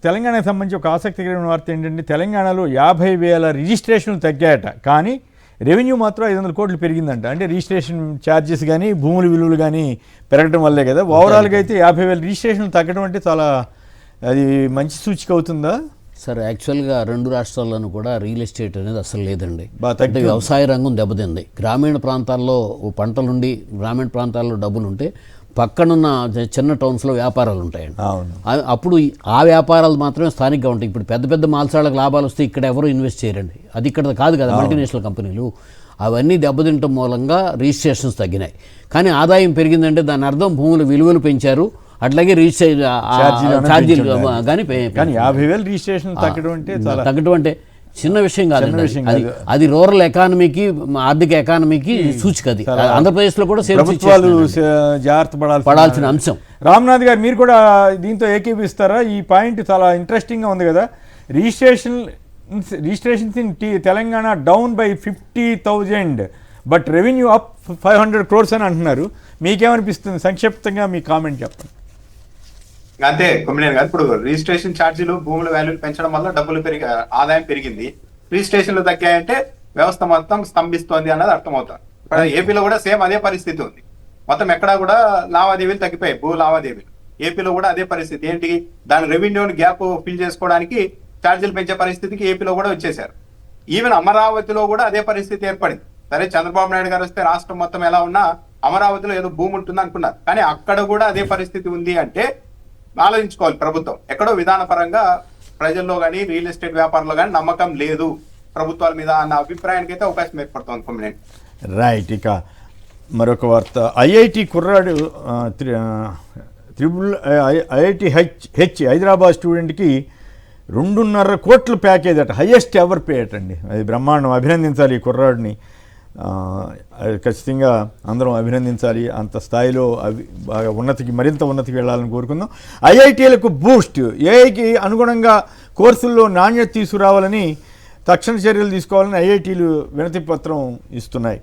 తెలంగాణకు సంబంధించి ఒక ఆసక్తికరమైన వార్త ఏంటంటే తెలంగాణలో 50,000 రిజిస్ట్రేషన్లు తగ్గాయట, కానీ రెవెన్యూ మాత్రం 500 కోట్లు పెరిగిందంట. అంటే రిజిస్ట్రేషన్ ఛార్జెస్ కానీ భూముల విలువలు కానీ పెరగడం వల్లే కదా. ఓవరాల్గా అయితే 50,000 రిజిస్ట్రేషన్లు తగ్గడం అంటే చాలా అది మంచి సూచిక అవుతుందా సార్? యాక్చువల్గా రెండు రాష్ట్రాల్లోనూ కూడా రియల్ ఎస్టేట్ అనేది అసలు లేదండి. అంటే వ్యవసాయ రంగం దెబ్బతింది. గ్రామీణ ప్రాంతాల్లో పంటలుండి గ్రామీణ ప్రాంతాల్లో డబ్బులు ఉంటే పక్కనున్న చిన్న టౌన్స్లో వ్యాపారాలు ఉంటాయండి. అప్పుడు ఆ వ్యాపారాలు మాత్రమే స్థానికంగా ఉంటాయి. ఇప్పుడు పెద్ద పెద్ద మాల్సాలకు లాభాలు వస్తే ఇక్కడ ఎవరు ఇన్వెస్ట్ చేయరండి. అది ఇక్కడ కాదు కదా, మల్టీనేషనల్ కంపెనీలు. అవన్నీ దెబ్బతింటం మూలంగా రిజిస్ట్రేషన్స్ తగ్గినాయి. కానీ ఆదాయం పెరిగిందంటే దాని అర్థం భూముల విలువలు పెంచారు, అట్లాగే ఛార్జీలు కానీ 50,000 రిజిస్ట్రేషన్ తగ్గడం అంటే చిన్న విషయం కాదు. అది రూరల్ ఎకానమీకి, ఆర్థిక ఎకానమీకి సూచిక. అది ఆంధ్రప్రదేశ్లో కూడా జాగ్రత్త పడాల్సిన అంశం. రామ్నాథ్ గారు, మీరు కూడా దీంతో ఏకీపిస్తారా? ఈ పాయింట్ చాలా ఇంట్రెస్టింగ్గా ఉంది కదా. Registrations in Telangana down by 50,000 but revenue up 500 crores అని అంటున్నారు. మీకేమనిపిస్తుంది? సంక్షిప్తంగా మీ కామెంట్ చెప్పండి. అంతే కొమ్మినేని గారు, ఇప్పుడు రిజిస్ట్రేషన్ ఛార్జీలు భూముల వాల్యూలు పెంచడం వల్ల ఆదాయం పెరిగింది, రిజిస్ట్రేషన్లు తగ్గాయంటే వ్యవస్థ మొత్తం స్తంభిస్తోంది అన్నది అర్థమవుతుంది. ఇప్పుడు ఏపీలో కూడా సేమ్ అదే పరిస్థితి ఉంది. మొత్తం ఎక్కడా కూడా లావాదేవీలు తగ్గిపోయాయి, భూ లావాదేవీలు. ఏపీలో కూడా అదే పరిస్థితి. ఏంటి, దాని రెవెన్యూని గ్యాప్ ఫిల్ చేసుకోవడానికి ఛార్జీలు పెంచే పరిస్థితికి ఏపీలో కూడా వచ్చేసారు. ఈవెన్ అమరావతిలో కూడా అదే పరిస్థితి ఏర్పడింది. సరే, చంద్రబాబు నాయుడు గారు వస్తే రాష్ట్రం మొత్తం ఎలా ఉన్నా అమరావతిలో ఏదో భూమి ఉంటుంది అనుకున్నారు, కానీ అక్కడ కూడా అదే పరిస్థితి ఉంది అంటే ఆలోచించుకోవాలి ప్రభుత్వం. ఎక్కడో విధానపరంగా ప్రజల్లో కానీ రియల్ ఎస్టేట్ వ్యాపారంలో కానీ నమ్మకం లేదు ప్రభుత్వాల మీద అన్న అభిప్రాయానికి అయితే అవకాశం ఏర్పడుతుంది కొమ్మినేని. రైట్. ఇక మరొక వార్త, ఐఐటి కుర్రాడు ఐఐటి హైదరాబాద్ స్టూడెంట్కి 2.5 కోట్ల ప్యాకేజ్ అట, హైయెస్ట్ ఎవర్ పే అటండి. అది బ్రహ్మాండం, అభినందించాలి ఈ కుర్రాడిని. ఖచ్చితంగా అందరం అభినందించాలి. అంత స్థాయిలో బాగా మరింత ఉన్నతికి వెళ్ళాలని కోరుకుందాం. ఐఐటీలకు బూస్ట్, ఏఐకి అనుగుణంగా కోర్సుల్లో నాణ్యత తీసుకురావాలని, తక్షణ చర్యలు తీసుకోవాలని ఐఐటీలు వినతి పత్రం ఇస్తున్నాయి.